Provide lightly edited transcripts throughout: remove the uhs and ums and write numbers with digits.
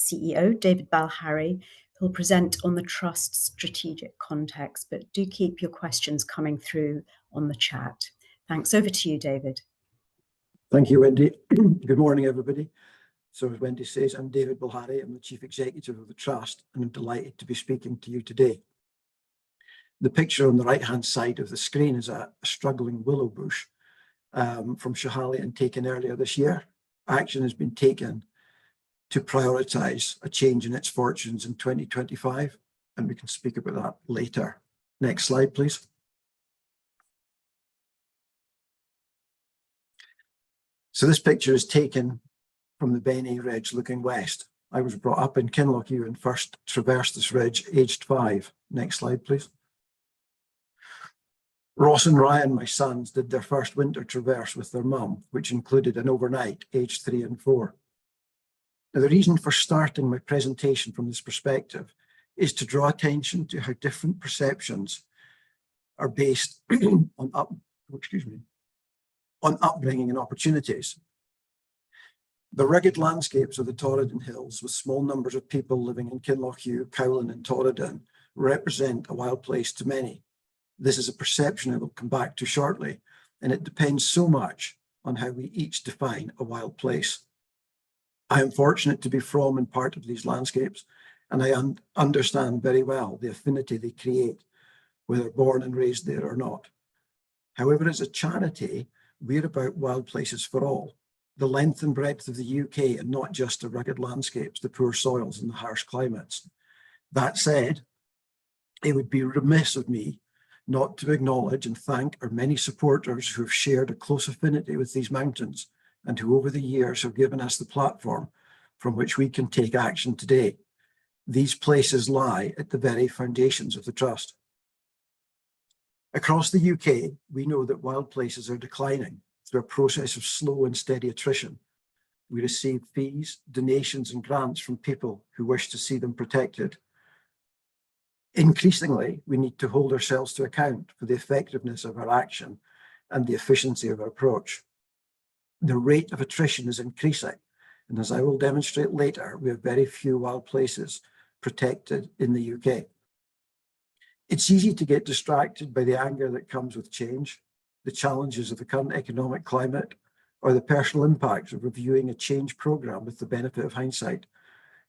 CEO, David Balharry, who will present on the Trust's strategic context, but do keep your questions coming through on the chat. Thanks. Over to you, David. Thank you, Wendy. Good morning, everybody. So as Wendy says, I'm David Balharry. I'm the Chief Executive of the Trust, and I'm delighted to be speaking to you today. The picture on the right-hand side of the screen is a struggling willow bush from Schiehallion taken earlier this year. Action has been taken to prioritise a change in its fortunes in 2025, and we can speak about that later. Next slide, please. So this picture is taken from the Benny Ridge looking west. I was brought up in Kinlochewe and first traversed this ridge aged 5. Next slide, please. Ross and Ryan, my sons, did their first winter traverse with their mum, which included an overnight aged 3 and 4. Now, the reason for starting my presentation from this perspective is to draw attention to how different perceptions are based on upbringing and opportunities. The rugged landscapes of the Torridon Hills, with small numbers of people living in Kinlochewe, Cowlin and Torridon, represent a wild place to many. This is a perception I will come back to shortly, and it depends so much on how we each define a wild place. I am fortunate to be from and part of these landscapes, and I understand very well the affinity they create, whether born and raised there or not. However, as a charity, we're about wild places for all, the length and breadth of the UK, and not just the rugged landscapes, the poor soils and the harsh climates. That said, it would be remiss of me not to acknowledge and thank our many supporters who have shared a close affinity with these mountains and who over the years have given us the platform from which we can take action today. These places lie at the very foundations of the Trust. Across the UK, we know that wild places are declining through a process of slow and steady attrition. We receive fees, donations and grants from people who wish to see them protected. Increasingly, we need to hold ourselves to account for the effectiveness of our action and the efficiency of our approach. The rate of attrition is increasing, and as I will demonstrate later, we have very few wild places protected in the UK. It's easy to get distracted by the anger that comes with change, the challenges of the current economic climate, or the personal impacts of reviewing a change programme with the benefit of hindsight.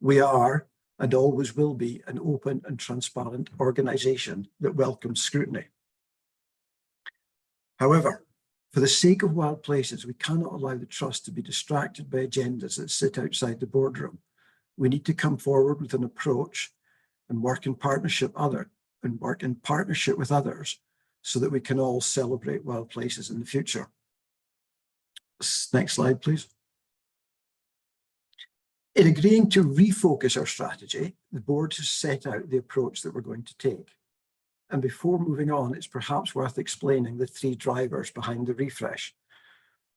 We are, and always will be, an open and transparent organisation that welcomes scrutiny. However, for the sake of wild places, we cannot allow the Trust to be distracted by agendas that sit outside the boardroom. We need to come forward with an approach and work in partnership with others so that we can all celebrate wild places in the future. Next slide, please. In agreeing to refocus our strategy, the board has set out the approach that we're going to take. And before moving on, it's perhaps worth explaining the 3 drivers behind the refresh.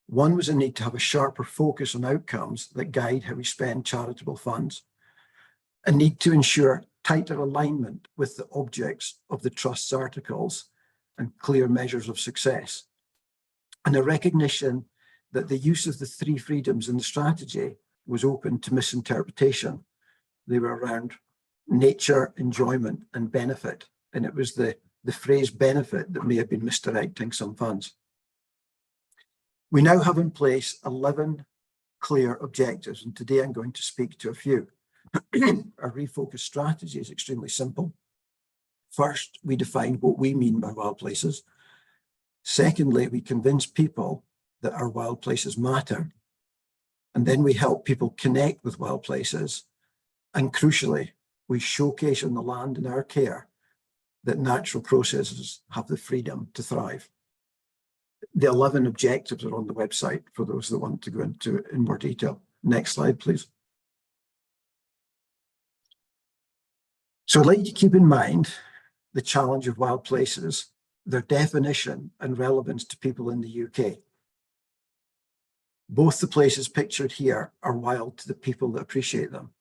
One was a need to have a sharper focus on outcomes that guide how we spend charitable funds, a need to ensure tighter alignment with the objects of the Trust's articles and clear measures of success, and a recognition that the use of the 3 freedoms in the strategy was open to misinterpretation. They were around nature, enjoyment, and benefit. And it was the phrase benefit that may have been misdirecting some funds. We now have in place 11 clear objectives, and today I'm going to speak to a few. Our refocused strategy is extremely simple. First, we define what we mean by wild places. Secondly, we convince people that our wild places matter. And then we help people connect with wild places. And crucially, we showcase on the land in our care that natural processes have the freedom to thrive. The 11 objectives are on the website for those that want to go into it in more detail. Next slide, please. So I'd like you to keep in mind the challenge of wild places, their definition and relevance to people in the UK. Both the places pictured here are wild to the people that appreciate them,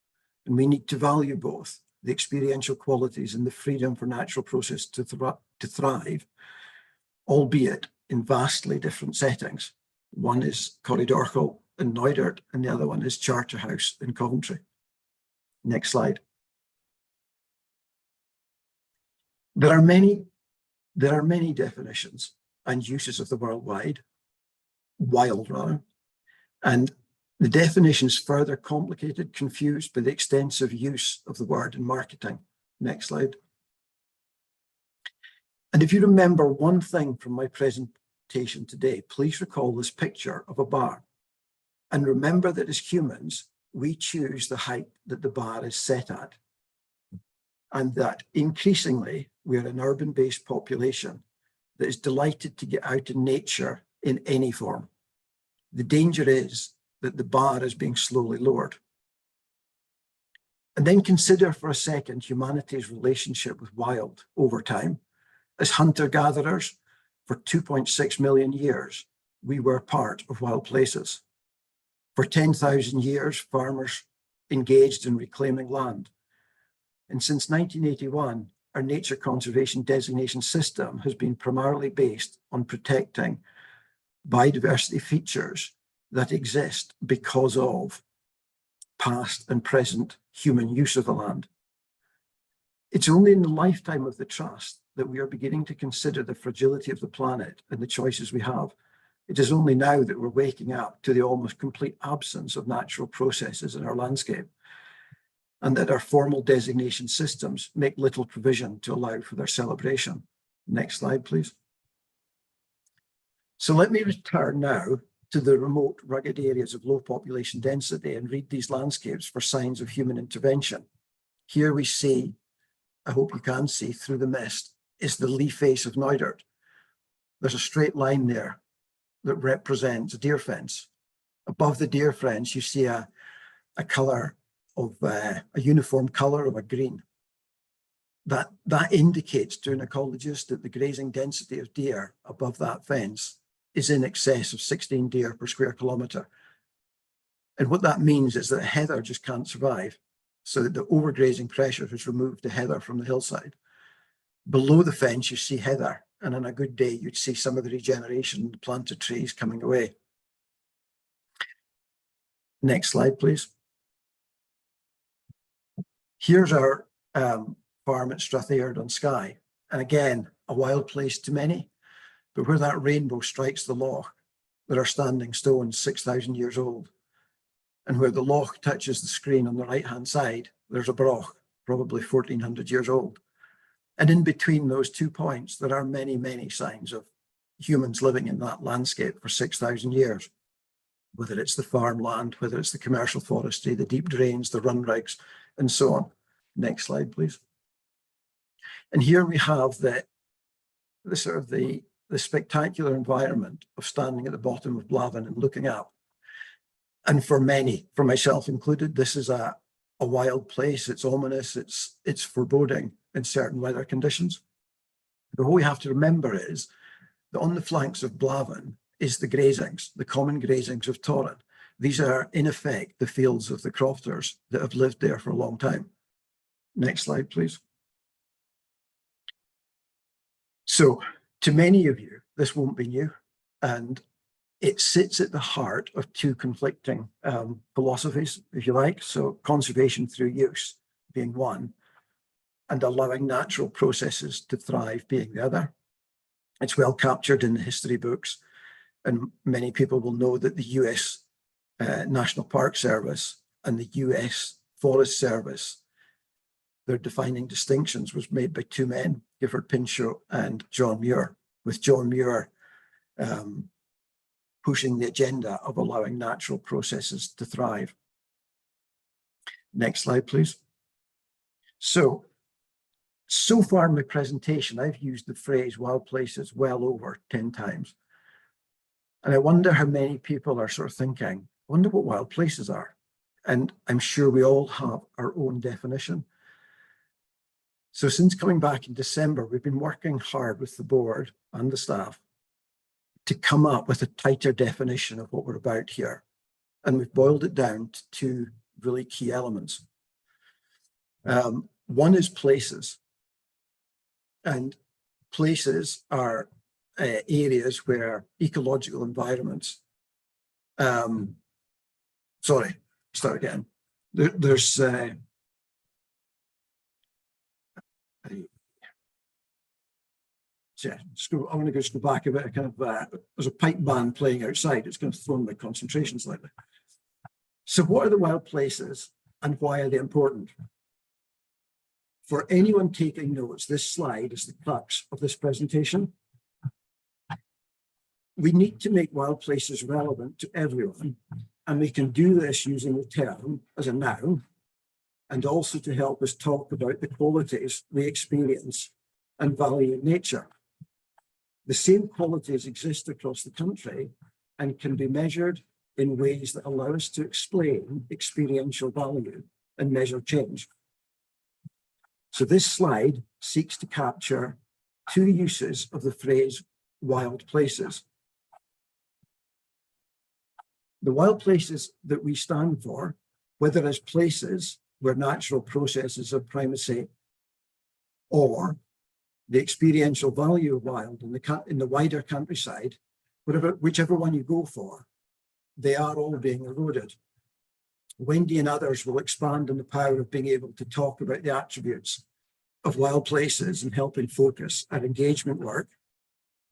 and we need to value both the experiential qualities and the freedom for natural process to thrive, albeit in vastly different settings. One is Corridorchal in Neudert, and the other one is Charterhouse in Coventry. Next slide. There are many definitions and uses of the wild rather, and the definition is further complicated, confused by the extensive use of the word in marketing. Next slide. And if you remember one thing from my presentation today, please recall this picture of a bar. And remember that as humans, we choose the height that the bar is set at. And that increasingly, we're an urban-based population that is delighted to get out in nature in any form. The danger is that the bar is being slowly lowered. And then consider for a second humanity's relationship with wild over time. As hunter-gatherers, for 2.6 million years, we were part of wild places. For 10,000 years, farmers engaged in reclaiming land. And since 1981, our nature conservation designation system has been primarily based on protecting biodiversity features that exist because of past and present human use of the land. It's only in the lifetime of the trust that we are beginning to consider the fragility of the planet and the choices we have. It is only now that we're waking up to the almost complete absence of natural processes in our landscape, and that our formal designation systems make little provision to allow for their celebration. Next slide, please. So let me return now to the remote, rugged areas of low population density and read these landscapes for signs of human intervention. Here we see, I hope you can see through the mist, is the lee face of Neudert. There's a straight line there that represents a deer fence. Above the deer fence, you see a color of a uniform color of a green. That indicates to an ecologist that the grazing density of deer above that fence is in excess of 16 deer per square kilometre. And what that means is that heather just can't survive. So that the overgrazing pressure has removed the heather from the hillside. Below the fence, you see heather. And on a good day, you'd see some of the regeneration, the planted trees coming away. Next slide, please. Here's our farm at Strathayard on Skye. And again, a wild place to many, but where that rainbow strikes the loch, there are standing stones 6,000 years old. And where the loch touches the screen on the right-hand side, there's a broch, probably 1,400 years old. And in between those 2 points, there are many, many signs of humans living in that landscape for 6,000 years, whether it's the farmland, whether it's the commercial forestry, the deep drains, the run rigs, and so on. Next slide, please. And here we have the spectacular environment of standing at the bottom of Blavan and looking up. And for many, for myself included, this is a wild place. It's ominous, it's foreboding in certain weather conditions. But what we have to remember is that on the flanks of Blavan is the grazings, the common grazings of Torrent. These are, in effect, the fields of the crofters that have lived there for a long time. Next slide, please. So, to many of you, this won't be new, and it sits at the heart of two conflicting philosophies, if you like. So, conservation through use being one, and allowing natural processes to thrive being the other. It's well captured in the history books, and many people will know that the US National Park Service and the US Forest Service, their defining distinctions was made by two men, Gifford Pinchot and John Muir, with John Muir pushing the agenda of allowing natural processes to thrive. Next slide, please. So far in my presentation, I've used the phrase wild places well over 10 times. And I wonder how many people are sort of thinking, I wonder what wild places are. And I'm sure we all have our own definition. So since coming back in December, we've been working hard with the board and the staff to come up with a tighter definition of what we're about here. And we've boiled it down to two really key elements. One is places. And places are areas where ecological environments, sorry, start again. There's So yeah, I want to go back a bit. There's a pipe band playing outside. It's going to throw my concentration slightly. So what are the wild places and why are they important? For anyone taking notes, this slide is the crux of this presentation. We need to make wild places relevant to everyone, and we can do this using the term as a noun, and also to help us talk about the qualities we experience and value in nature. The same qualities exist across the country and can be measured in ways that allow us to explain experiential value and measure change. So this slide seeks to capture two uses of the phrase wild places. The wild places that we stand for, whether as places where natural processes have primacy or the experiential value of wild in the wider countryside, whichever one you go for, they are all being eroded. Wendy and others will expand on the power of being able to talk about the attributes of wild places and helping focus our engagement work.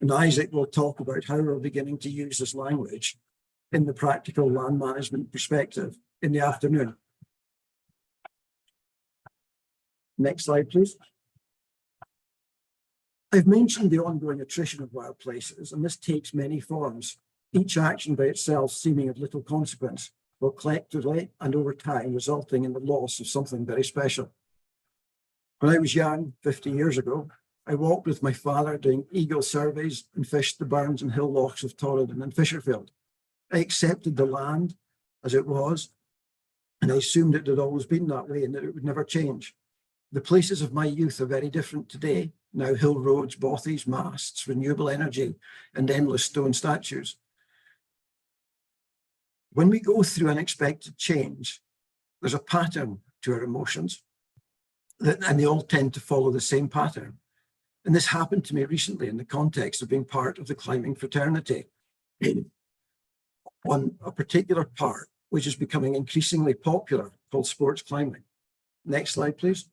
And Isaac will talk about how we're beginning to use this language in the practical land management perspective in the afternoon. Next slide, please. I've mentioned the ongoing attrition of wild places, and this takes many forms, each action by itself seeming of little consequence, while collectively and over time resulting in the loss of something very special. When I was young, 50 years ago, I walked with my father doing eagle surveys and fished the burns and hill lochs of Torridon and Fisherfield. I accepted the land as it was, and I assumed it had always been that way and that it would never change. The places of my youth are very different today, now hill roads, bothies, masts, renewable energy, and endless stone statues. When we go through unexpected change, there's a pattern to our emotions, and they all tend to follow the same pattern. And this happened to me recently in the context of being part of the climbing fraternity on a particular part, which is becoming increasingly popular, called sports climbing. Next slide, please.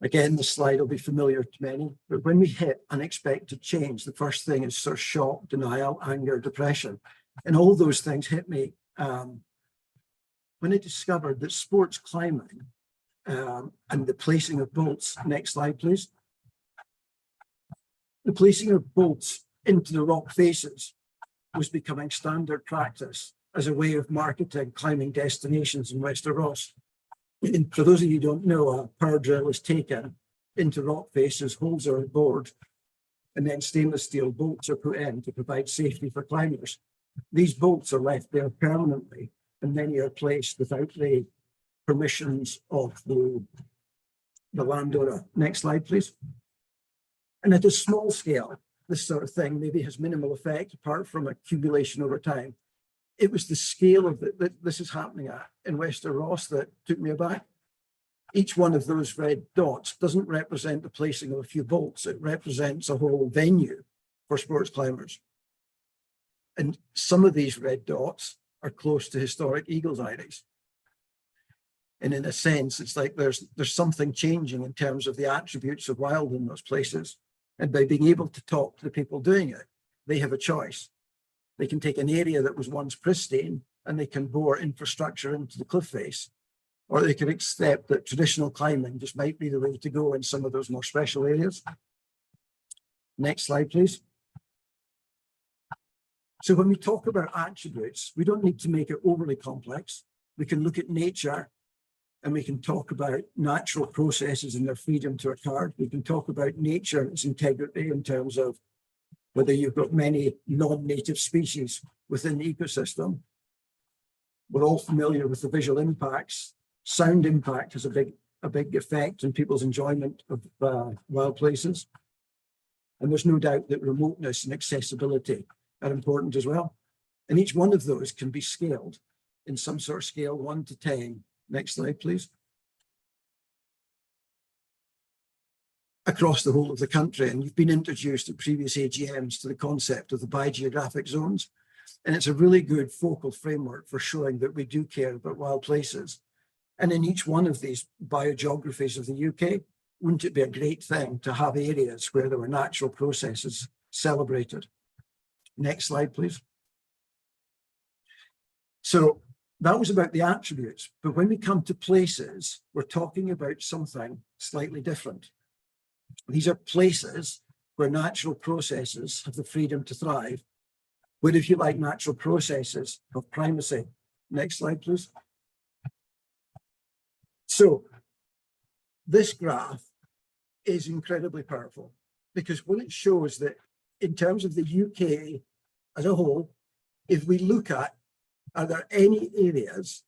Again, the slide will be familiar to many, but when we hit unexpected change, the first thing is sort of shock, denial, anger, depression. And all those things hit me when I discovered that sports climbing and the placing of bolts, next slide, please. The placing of bolts into the rock faces was becoming standard practice as a way of marketing climbing destinations in Wester Ross. And for those of you who don't know, a power drill is taken into rock faces, holes are bored, and then stainless steel bolts are put in to provide safety for climbers. These bolts are left there permanently, and many are placed without the permissions of the landowner. Next slide, please. And at a small scale, this sort of thing maybe has minimal effect apart from accumulation over time. It was the scale of that this is happening at in Wester Ross that took me aback. Each one of those red dots doesn't represent the placing of a few bolts. It represents a whole venue for sports climbers. And some of these red dots are close to historic eagles' eyries. And in a sense, it's like there's something changing in terms of the attributes of wild in those places. And by being able to talk to the people doing it, they have a choice. They can take an area that was once pristine and they can bore infrastructure into the cliff face, or they can accept that traditional climbing just might be the way to go in some of those more special areas. Next slide, please. So when we talk about attributes, we don't need to make it overly complex. We can look at nature and we can talk about natural processes and their freedom to occur. We can talk about nature and its integrity in terms of whether you've got many non-native species within the ecosystem. We're all familiar with the visual impacts. Sound impact has a big effect on people's enjoyment of wild places. And there's no doubt that remoteness and accessibility are important as well. And each one of those can be scaled in some sort of scale 1 to 10. Next slide, please. Across the whole of the country, and you've been introduced at previous AGMs to the concept of the biogeographic zones, and it's a really good focal framework for showing that we do care about wild places. And in each one of these biogeographies of the UK, wouldn't it be a great thing to have areas where there were natural processes celebrated? Next slide, please. So that was about the attributes, but when we come to places, we're talking about something slightly different. These are places where natural processes have the freedom to thrive, where, if you like, natural processes have primacy. Next slide, please. So this graph is incredibly powerful because what it shows that in terms of the UK as a whole, if we look at, are there any areas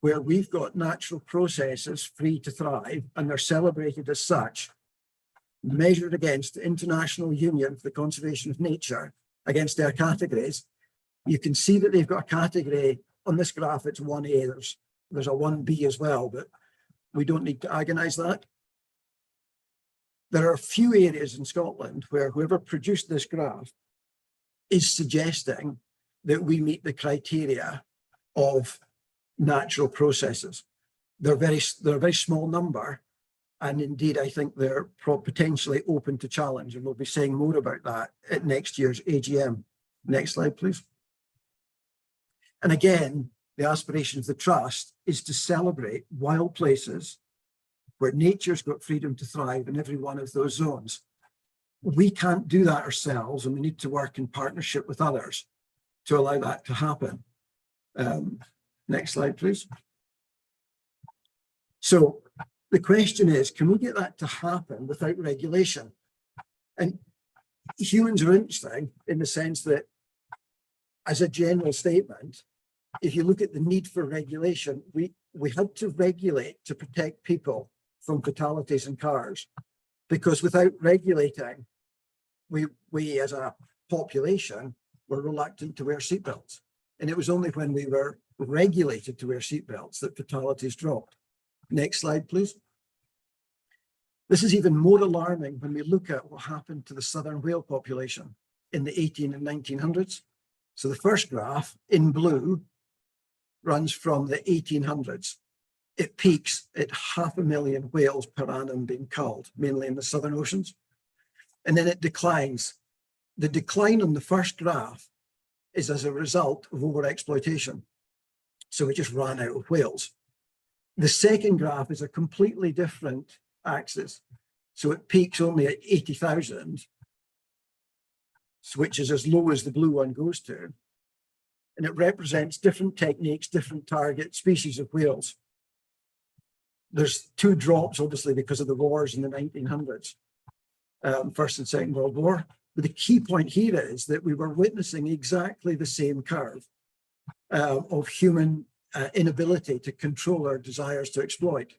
where we've got natural processes free to thrive and they're celebrated as such, measured against the International Union for the Conservation of Nature, against their categories? You can see that they've got a category on this graph. It's 1A, there's a 1B as well, but we don't need to agonize that. There are a few areas in Scotland where whoever produced this graph is suggesting that we meet the criteria of natural processes. They're a very small number, and indeed I think they're potentially open to challenge, and we'll be saying more about that at next year's AGM. Next slide, please. And again, the aspiration of the Trust is to celebrate wild places where nature's got freedom to thrive in every one of those zones. We can't do that ourselves, and we need to work in partnership with others to allow that to happen. Next slide, please. So the question is, can we get that to happen without regulation? And humans are interesting in the sense that, as a general statement, if you look at the need for regulation, we had to regulate to protect people from fatalities in cars, because without regulating, we as a population were reluctant to wear seatbelts. And it was only when we were regulated to wear seatbelts that fatalities dropped. Next slide, please. This is even more alarming when we look at what happened to the southern whale population in the 18 and 1900s. So the first graph in blue runs from the 1800s. It peaks at 500,000 whales per annum being culled, mainly in the southern oceans. And then it declines. The decline on the first graph is as a result of overexploitation. So we just ran out of whales. The second graph is a completely different axis. So it peaks only at 80,000, which is as low as the blue one goes to. And it represents different techniques, different target species of whales. There's two drops, obviously, because of the wars in the 1900s, First and Second World War. But the key point here is that we were witnessing exactly the same curve of human inability to control our desires to exploit.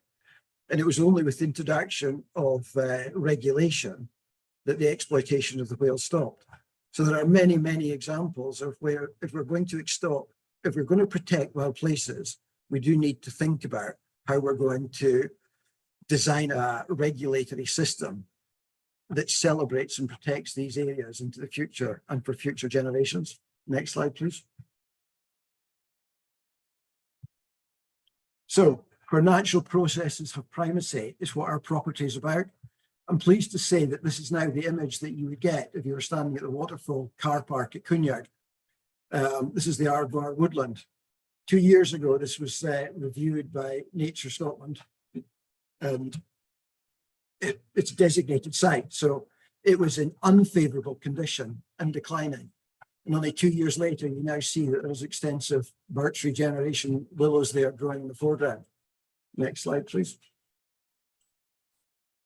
And it was only with the introduction of regulation that the exploitation of the whale stopped. So there are many, many examples of where, if we're going to protect wild places, we do need to think about how we're going to design a regulatory system that celebrates and protects these areas into the future and for future generations. Next slide, please. So where natural processes have primacy is what our property is about. I'm pleased to say that this is now the image that you would get if you were standing at the Waterfall car park at Coonyard. This is the Ardmore woodland. 2 years ago, this was reviewed by Nature Scotland, and it's a designated site. So it was in unfavourable condition and declining. And only 2 years later, you now see that there's extensive birch regeneration willows there growing in the foreground. Next slide, please.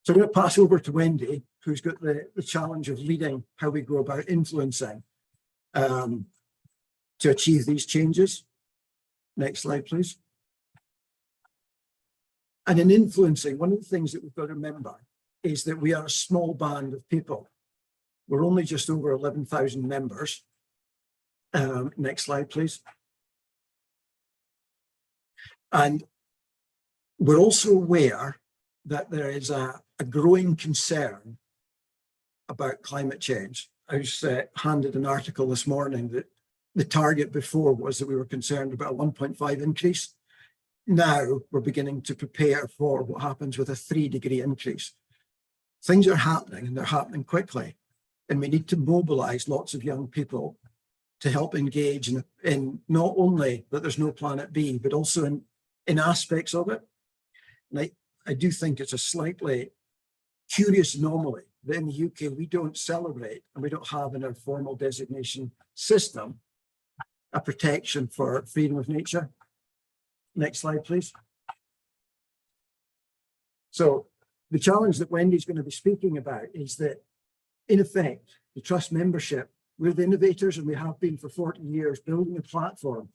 So I'm going to pass over to Wendy, who's got the challenge of leading how we go about influencing to achieve these changes. Next slide, please. And in influencing, one of the things that we've got to remember is that we are a small band of people. We're only just over 11,000 members. Next slide, please. And we're also aware that there is a growing concern about climate change. I was handed an article this morning that the target before was that we were concerned about a 1.5 increase now we're beginning to prepare for what happens with a 3-degree increase. Things are happening and they're happening quickly. And we need to mobilize lots of young people to help engage in not only that there's no planet B, but also in aspects of it. And I do think it's a slightly curious anomaly that in the UK, we don't celebrate and we don't have in our formal designation system a protection for freedom of nature. Next slide, please. So the challenge that Wendy's going to be speaking about is that, in effect, the Trust membership, we're the innovators and we have been for 40 years building a platform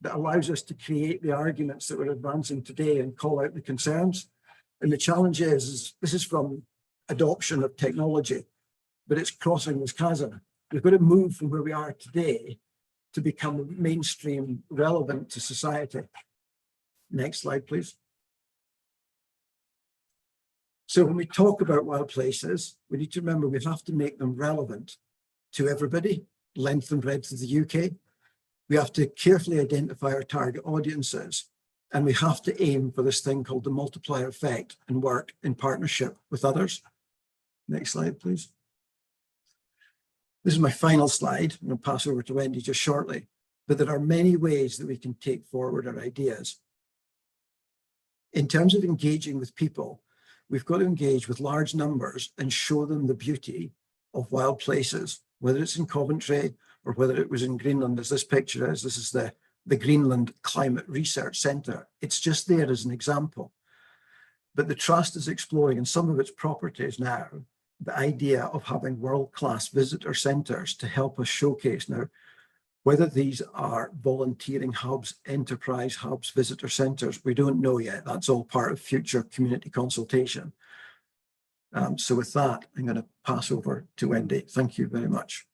that allows us to create the arguments that we're advancing today and call out the concerns. And the challenge is this is from adoption of technology, but it's crossing this chasm. We've got to move from where we are today to become mainstream relevant to society. Next slide, please. So when we talk about wild places, we need to remember we have to make them relevant to everybody, length and breadth of the UK. We have to carefully identify our target audiences, and we have to aim for this thing called the multiplier effect and work in partnership with others. Next slide, please. This is my final slide. I'm going to pass over to Wendy just shortly, but there are many ways that we can take forward our ideas. In terms of engaging with people, we've got to engage with large numbers and show them the beauty of wild places, whether it's in Coventry or whether it was in Greenland, as this picture is. This is the Greenland Climate Research Centre. It's just there as an example. But the Trust is exploring in some of its properties now the idea of having world-class visitor centres to help us showcase now, whether these are volunteering hubs, enterprise hubs, visitor centres, we don't know yet. That's all part of future community consultation. So with that, I'm going to pass over to Wendy. Thank you very much.